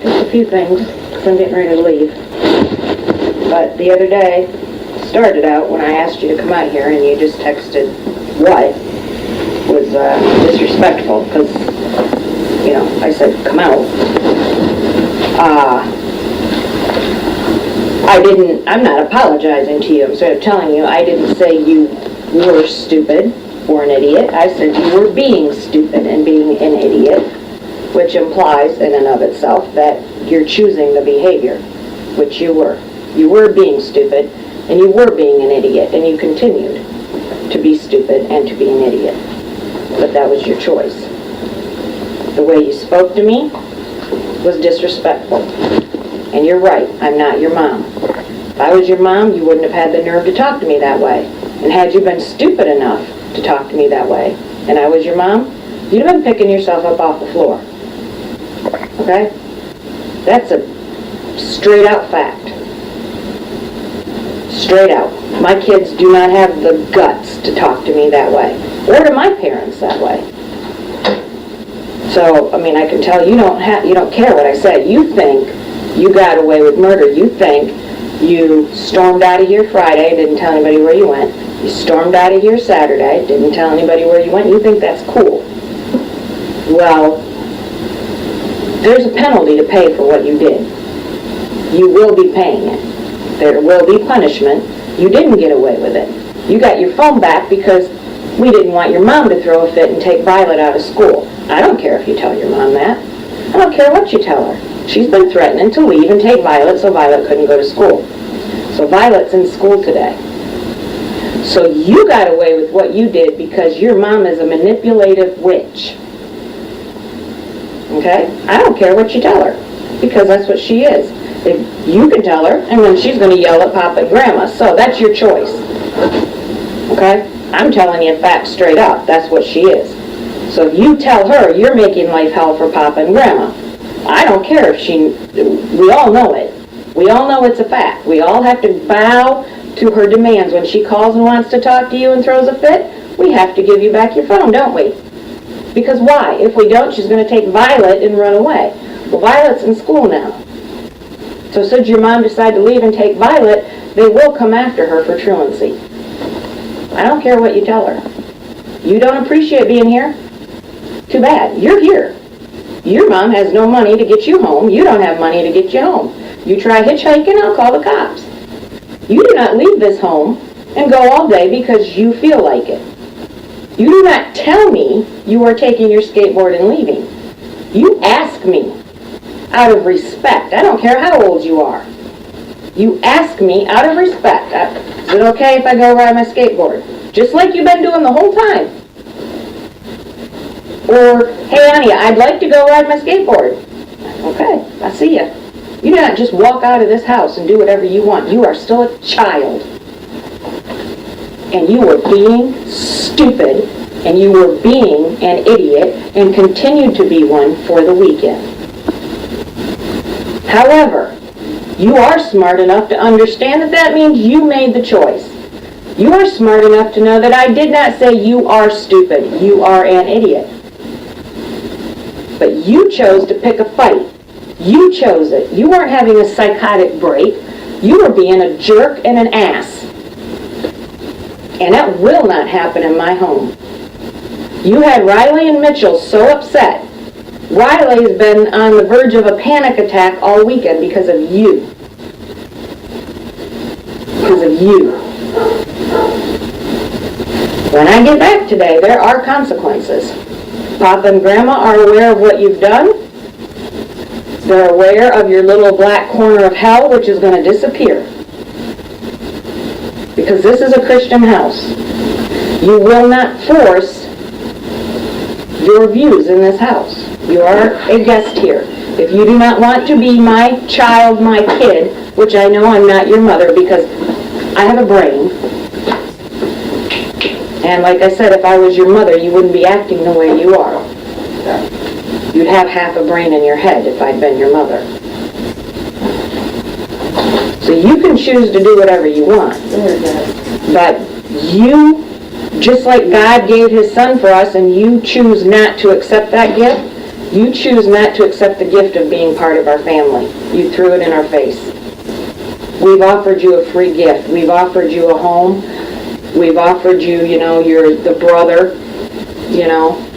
Just a few things, because I'm getting ready to leave. But the other day, started out when I asked you to come out here and you just texted what was disrespectful, because, you know, I said come out. I'm not apologizing to you. I'm sort of telling you, I didn't say you were stupid or an idiot. I said you were being stupid and being an idiot, which implies in and of itself that you're choosing the behavior, which you were. You were being stupid, and you were being an idiot, and you continued to be stupid and to be an idiot. But that was your choice. The way you spoke to me was disrespectful. And you're right, I'm not your mom. If I was your mom, you wouldn't have had the nerve to talk to me that way. And had you been stupid enough to talk to me that way, and I was your mom, you'd have been picking yourself up off the floor. Okay? That's a straight out fact. Straight out. My kids do not have the guts to talk to me that way, or to my parents that way. So, I mean, I can tell you don't care what I say. You think you got away with murder. You think you stormed out of here Friday, didn't tell anybody where you went. You stormed out of here Saturday, didn't tell anybody where you went. You think that's cool. Well, there's a penalty to pay for what you did. You will be paying it. There will be punishment. You didn't get away with it. You got your phone back because we didn't want your mom to throw a fit and take Violet out of school. I don't care if you tell your mom that. I don't care what you tell her. She's been threatening to leave and take Violet so Violet couldn't go to school. So Violet's in school today. So you got away with what you did because your mom is a manipulative witch. Okay? I don't care what you tell her, because that's what she is. If you can tell her, and then she's going to yell at Papa and Grandma. So that's your choice. Okay? I'm telling you facts straight up. That's what she is. So if you tell her you're making life hell for Papa and Grandma, I don't care if we all know it. We all know it's a fact. We all have to bow to her demands. When she calls and wants to talk to you and throws a fit, we have to give you back your phone, don't we? Because why? If we don't, she's going to take Violet and run away. Well, Violet's in school now. So should your mom decide to leave and take Violet, they will come after her for truancy. I don't care what you tell her. You don't appreciate being here? Too bad. You're here. Your mom has no money to get you home. You don't have money to get you home. You try hitchhiking, I'll call the cops. You do not leave this home and go all day because you feel like it. You do not tell me you are taking your skateboard and leaving. You ask me out of respect. I don't care how old you are. You ask me out of respect. Is it okay if I go ride my skateboard? Just like you've been doing the whole time. Or, hey, honey, I'd like to go ride my skateboard. Okay, I see you. You do not just walk out of this house and do whatever you want. You are still a child. And you were being stupid, and you were being an idiot, and continued to be one for the weekend. However, you are smart enough to understand that that means you made the choice. You are smart enough to know that I did not say you are stupid. You are an idiot. But you chose to pick a fight. You chose it. You weren't having a psychotic break. You were being a jerk and an ass. And that will not happen in my home. You had Riley and Mitchell so upset. Riley has been on the verge of a panic attack all weekend because of you. Because of you. When I get back today, there are consequences. Papa and Grandma are aware of what you've done. They're aware of your little black corner of hell, which is going to disappear. Because this is a Christian house. You will not force your views in this house. You are a guest here. If you do not want to be my child, my kid, which I know I'm not your mother because I have a brain. And like I said, if I was your mother, you wouldn't be acting the way you are. You'd have half a brain in your head if I'd been your mother. So you can choose to do whatever you want. But you, just like God gave his son for us, and you choose not to accept that gift, You choose not to accept the gift of being part of our family. You threw it in our face. We've offered you a free gift. We've offered you a home. We've offered you, you're the brother.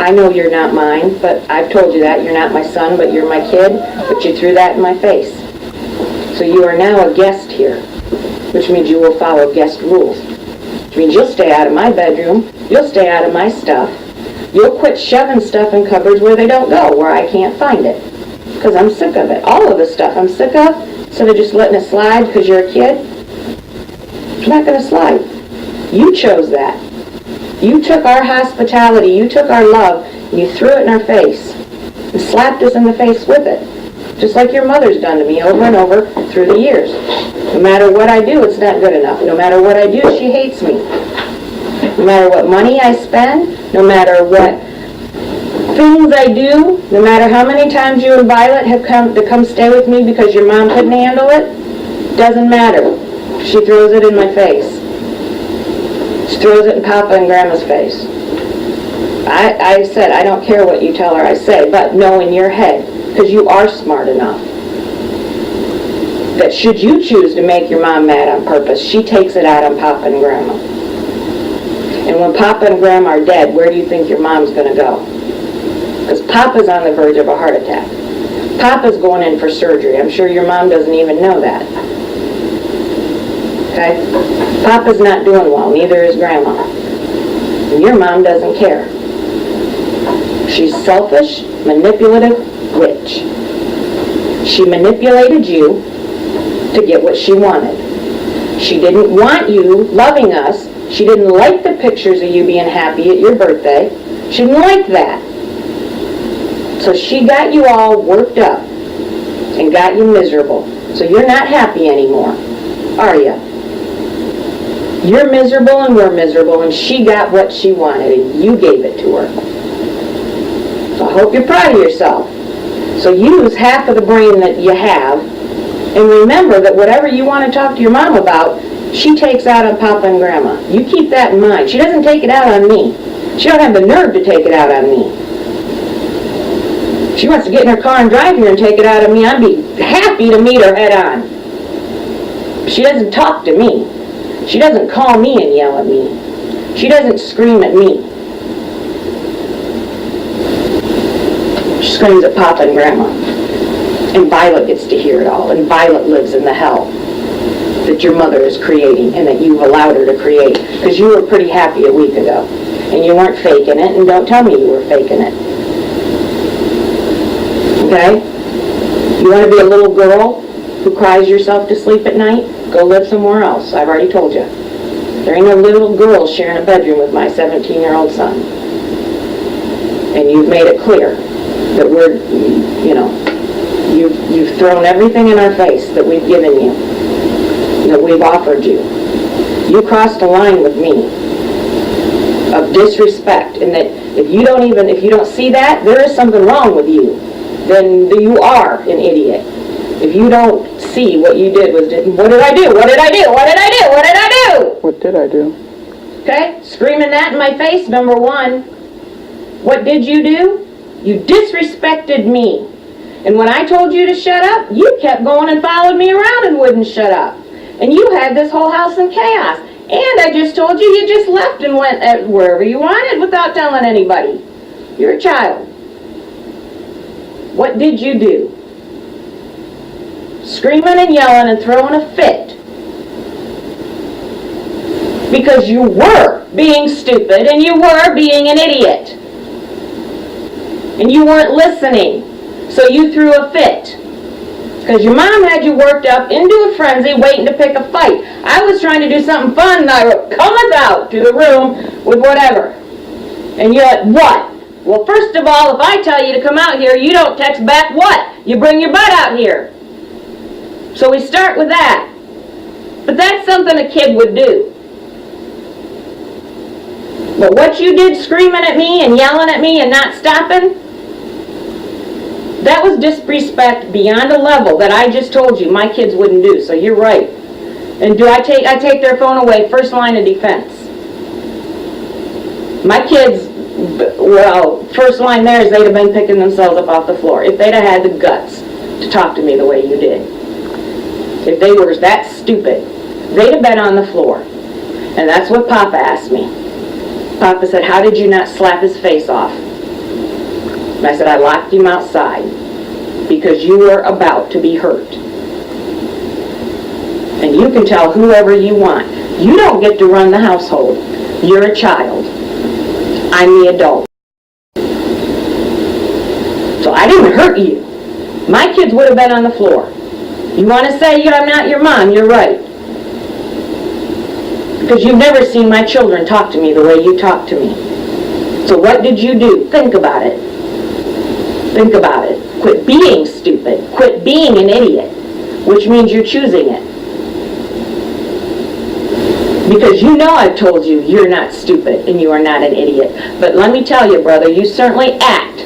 I know you're not mine, but I've told you that. You're not my son, but you're my kid. But you threw that in my face. So you are now a guest here, which means you will follow guest rules. Which means you'll stay out of my bedroom. You'll stay out of my stuff. You'll quit shoving stuff in cupboards where they don't go, where I can't find it. Because I'm sick of it. All of the stuff I'm sick of, instead of just letting it slide because you're a kid, it's not going to slide. You chose that. You took our hospitality, you took our love, and you threw it in our face. And slapped us in the face with it. Just like your mother's done to me over and over through the years. No matter what I do, it's not good enough. No matter what I do, she hates me. No matter what money I spend, no matter what things I do, no matter how many times you and Violet have come stay with me because your mom couldn't handle it, doesn't matter. She throws it in my face. She throws it in Papa and Grandma's face. I said, I don't care what you tell her I say, but know in your head, because you are smart enough, that should you choose to make your mom mad on purpose, she takes it out on Papa and Grandma. And when Papa and Grandma are dead, where do you think your mom's going to go? Because Papa's on the verge of a heart attack. Papa's going in for surgery. I'm sure your mom doesn't even know that. Okay? Papa's not doing well, neither is Grandma. And your mom doesn't care. She's selfish, manipulative witch. She manipulated you to get what she wanted. She didn't want you loving us. She didn't like the pictures of you being happy at your birthday. She didn't like that. So she got you all worked up and got you miserable. So you're not happy anymore, are you? You're miserable and we're miserable, and she got what she wanted and you gave it to her. So I hope you're proud of yourself. So use half of the brain that you have, and remember that whatever you want to talk to your mom about, she takes out on Papa and Grandma. You keep that in mind. She doesn't take it out on me. She don't have the nerve to take it out on me. If she wants to get in her car and drive here and take it out on me, I'd be happy to meet her head on. She doesn't talk to me. She doesn't call me and yell at me. She doesn't scream at me. She screams at Papa and Grandma. And Violet gets to hear it all. And Violet lives in the hell that your mother is creating and that you've allowed her to create. Because you were pretty happy a week ago. And you weren't faking it, and don't tell me you were faking it. Okay? You want to be a little girl who cries yourself to sleep at night? Go live somewhere else. I've already told you. There ain't no little girl sharing a bedroom with my 17-year-old son. And you've made it clear that we're, you've thrown everything in our face that we've given you, that we've offered you. You crossed a line with me of disrespect, and that if you don't see that, there is something wrong with you. Then you are an idiot. If you don't see what you did was, what did I do? What did I do? What did I do? What did I do? What did I do? Okay? Screaming that in my face, number one. What did you do? You disrespected me. And when I told you to shut up, you kept going and followed me around and wouldn't shut up. And you had this whole house in chaos. And I just told you, you just left and went wherever you wanted without telling anybody. You're a child. What did you do? Screaming and yelling and throwing a fit. Because you were being stupid and you were being an idiot. And you weren't listening. So you threw a fit. Because your mom had you worked up into a frenzy waiting to pick a fight. I was trying to do something fun and I would come out to the room with whatever. And you're like, what? Well, first of all, if I tell you to come out here, you don't text back what? You bring your butt out here. So we start with that. But that's something a kid would do. But what you did screaming at me and yelling at me and not stopping, that was disrespect beyond a level that I just told you my kids wouldn't do. So you're right. And I take their phone away, first line of defense. My kids Well, first line there is they'd have been picking themselves up off the floor. If they'd have had the guts to talk to me the way you did, if they were that stupid, they'd have been on the floor. And that's what Papa asked me. Papa said, how did you not slap his face off? And I said, I locked him outside because you were about to be hurt. And you can tell whoever you want. You don't get to run the household. You're a child. I'm the adult. So I didn't hurt you. My kids would have been on the floor. You want to say I'm not your mom, you're right. Because you've never seen my children talk to me the way you talk to me. So what did you do? Think about it. Think about it. Quit being stupid. Quit being an idiot, which means you're choosing it. Because you know I've told you you're not stupid and you are not an idiot. But let me tell you, brother, you certainly act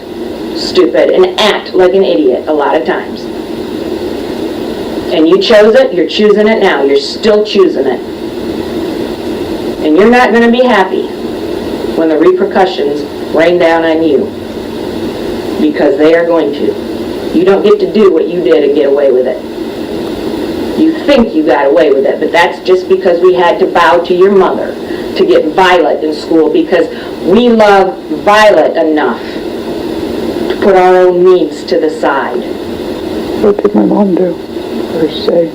stupid and act like an idiot a lot of times. And you chose it, you're choosing it now. You're still choosing it. And you're not going to be happy when the repercussions rain down on you. Because they are going to. You don't get to do what you did and get away with it. You think you got away with it, but that's just because we had to bow to your mother to get Violet in school, because we love Violet enough to put our own needs to the side. What did my mom do or say?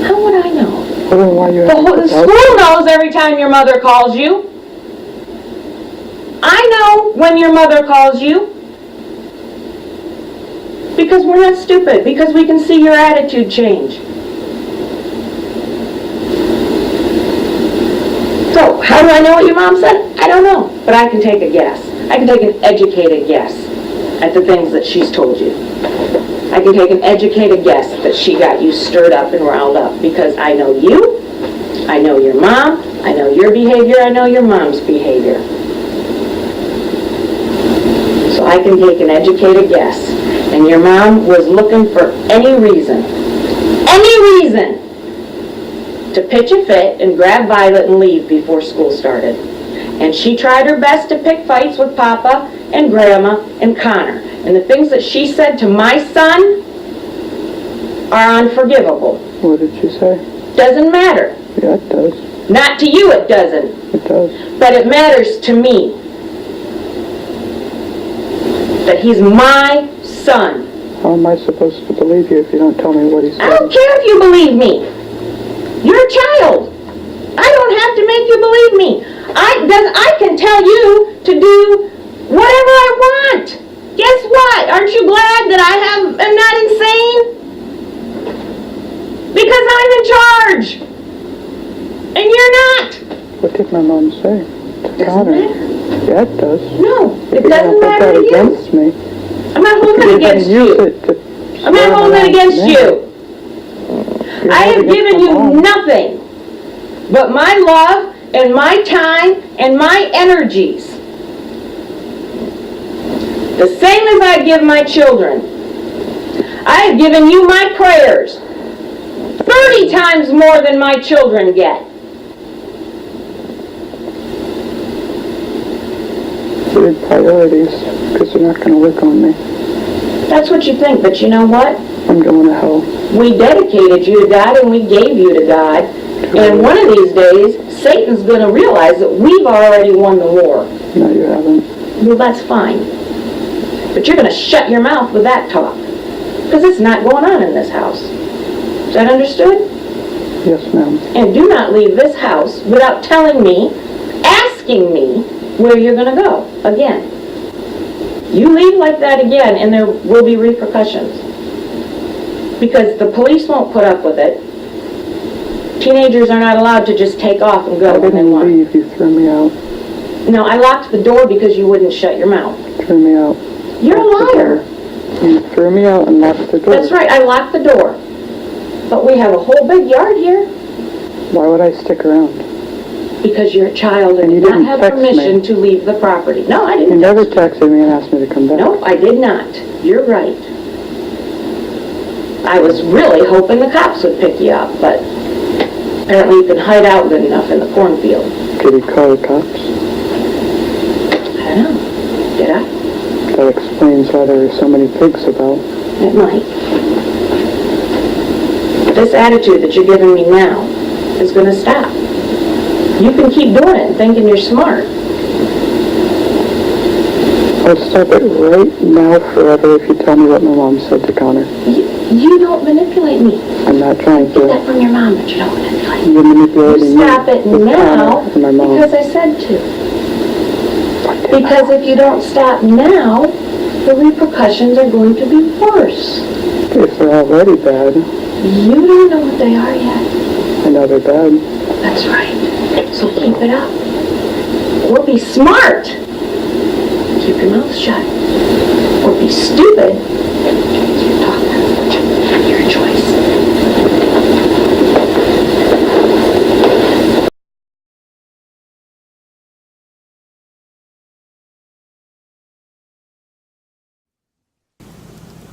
How would I know? Well, then why you The school knows every time your mother calls you. I know when your mother calls you. Because we're not stupid. Because we can see your attitude change. So, how do I know what your mom said? I don't know. But I can take a guess. I can take an educated guess at the things that she's told you. I can take an educated guess that she got you stirred up and riled up. Because I know you. I know your mom. I know your behavior. I know your mom's behavior. So I can take an educated guess. And your mom was looking for any reason to pitch a fit and grab Violet and leave before school started. And she tried her best to pick fights with Papa and Grandma and Connor. And the things that she said to my son are unforgivable. What did she say? Doesn't matter. Yeah, it does. Not to you it doesn't. It does. But it matters to me. That he's my son. How am I supposed to believe you if you don't tell me what he said? I don't care if you believe me. You're a child. I don't have to make you believe me. I can tell you to do whatever I want. Guess what? Aren't you glad that I'm not insane? Because I'm in charge. And you're not. What did my mom say? Doesn't matter. Yeah, it does. No, it doesn't matter to you. Against me. I'm not holding it against you. I'm not holding it against you. I have given you nothing but my love and my time and my energies. The same as I give my children. I have given you my prayers 30 times more than my children get. Weird priorities, because they're not going to work on me. That's what you think, but you know what? I'm going to hell. We dedicated you to God and we gave you to God. And one of these days, Satan's going to realize that we've already won the war. No, you haven't. Well, that's fine. But you're going to shut your mouth with that talk. Because it's not going on in this house. Is that understood? Yes, ma'am. And do not leave this house without telling me, asking me, where you're going to go again. You leave like that again and there will be repercussions. Because the police won't put up with it. Teenagers are not allowed to just take off and go when they want. I didn't leave, you threw me out. No, I locked the door because you wouldn't shut your mouth. Threw me out. You're a liar. You threw me out and locked the door. That's right, I locked the door. But we have a whole big yard here. Why would I stick around? Because you're a child and you do not have permission to leave the property. No, I didn't. You never texted me and asked me to come back. No, I did not. You're right. I was really hoping the cops would pick you up, but apparently you can hide out good enough in the cornfield. Did he call the cops? I know. Did I? That explains why there are so many pigs about. It might. This attitude that you're giving me now is going to stop. You can keep doing it and thinking you're smart. I'll stop it right now forever if you tell me what my mom said to Connor. You don't manipulate me. I'm not trying Get that to. from your mom, but you don't manipulate me. You're manipulating You me. stop it with now Connor and my mom. because I said to. Because if you don't stop now, the repercussions are going to be worse. If they're already bad, You don't know what they are yet. I know they're bad. That's right. So keep it up. Or be smart. Keep your mouth shut. Or be stupid. Keep talking. Your choice.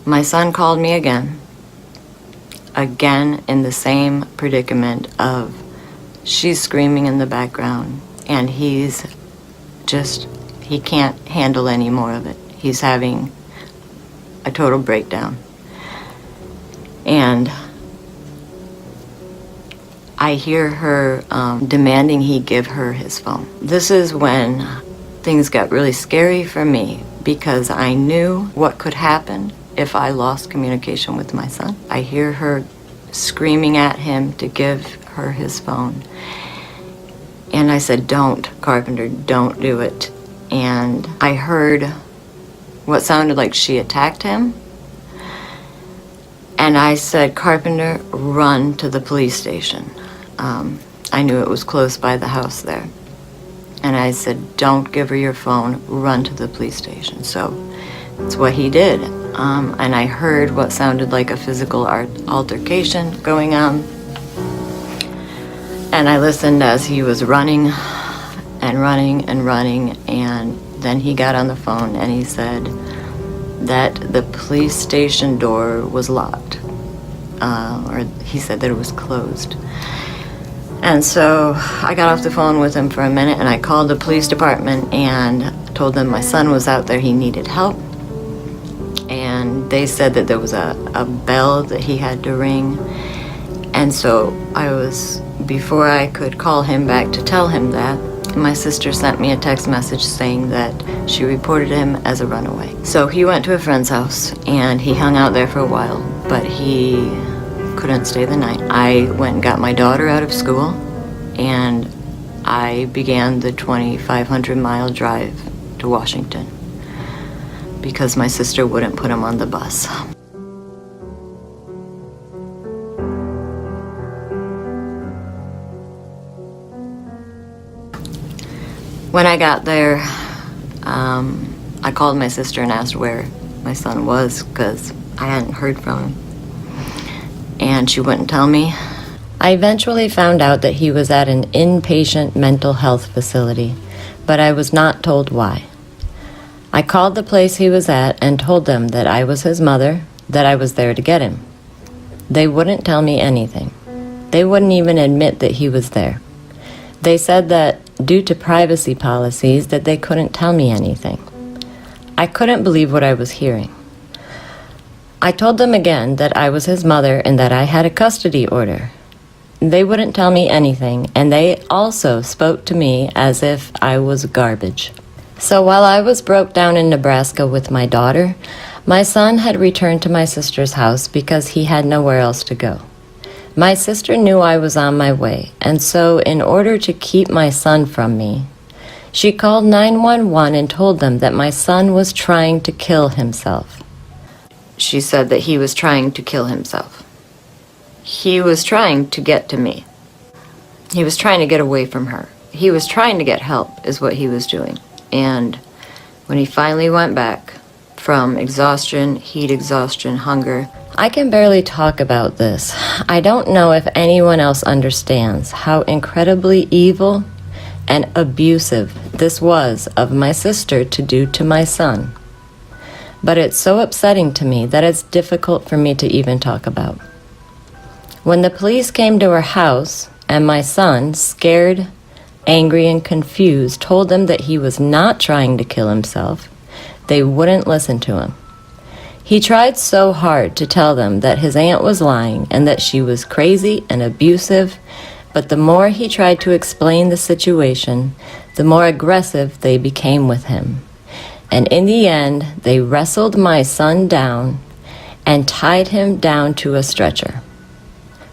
My son called me again in the same predicament of she's screaming in the background and he can't handle any more of it. He's having a total breakdown. And I hear her demanding he give her his phone. This is when things got really scary for me because I knew what could happen if I lost communication with my son. I hear her screaming at him to give her his phone. And I said, don't, Carpenter, don't do it. And I heard what sounded like she attacked him. And I said, Carpenter, run to the police station. I knew it was close by the house there. And I said, don't give her your phone, run to the police station. So that's what he did. And I heard what sounded like a physical altercation going on. And I listened as he was running and running and running. And then he got on the phone and he said that the police station door was locked. Or he said that it was closed. And so I got off the phone with him for a minute and I called the police department and told them my son was out there, he needed help. And they said that there was a bell that he had to ring. And so before I could call him back to tell him that, my sister sent me a text message saying that she reported him as a runaway. So he went to a friend's house and he hung out there for a while, but he couldn't stay the night. I went and got my daughter out of school and I began the 2,500-mile drive to Washington because my sister wouldn't put him on the bus. When I got there, I called my sister and asked where my son was because I hadn't heard from him. And she wouldn't tell me. I eventually found out that he was at an inpatient mental health facility, but I was not told why. I called the place he was at and told them that I was his mother, that I was there to get him. They wouldn't tell me anything. They wouldn't even admit that he was there. They said that due to privacy policies that they couldn't tell me anything. I couldn't believe what I was hearing. I told them again that I was his mother and that I had a custody order. They wouldn't tell me anything, and they also spoke to me as if I was garbage. So while I was broke down in Nebraska with my daughter, my son had returned to my sister's house because he had nowhere else to go. My sister knew I was on my way, and so in order to keep my son from me, she called 911 and told them that my son was trying to kill himself. She said that he was trying to kill himself. He was trying to get to me. He was trying to get away from her. He was trying to get help, is what he was doing. And when he finally went back from exhaustion, heat exhaustion, hunger, I can barely talk about this. I don't know if anyone else understands how incredibly evil and abusive this was of my sister to do to my son. But it's so upsetting to me that it's difficult for me to even talk about. When the police came to her house and my son, scared angry and confused, told them that he was not trying to kill himself, they wouldn't listen to him. He tried so hard to tell them that his aunt was lying and that she was crazy and abusive, but the more he tried to explain the situation, the more aggressive they became with him. And in the end, they wrestled my son down and tied him down to a stretcher.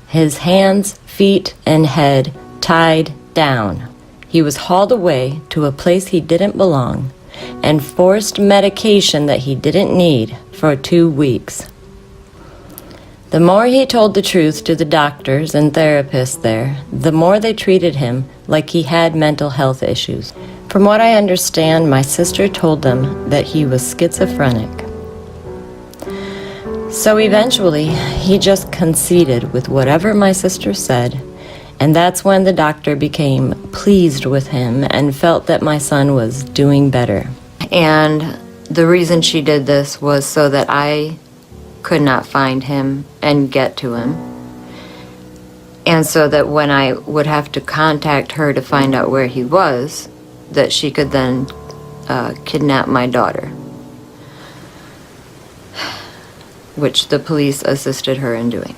His hands, feet, and head tied down. He was hauled away to a place he didn't belong and forced medication that he didn't need for 2 weeks. The more he told the truth to the doctors and therapists there, the more they treated him like he had mental health issues. From what I understand, my sister told them that he was schizophrenic. So eventually, he just conceded with whatever my sister said, and that's when the doctor became pleased with him and felt that my son was doing better. And the reason she did this was so that I could not find him and get to him. And so that when I would have to contact her to find out where he was, that she could then kidnap my daughter, which the police assisted her in doing.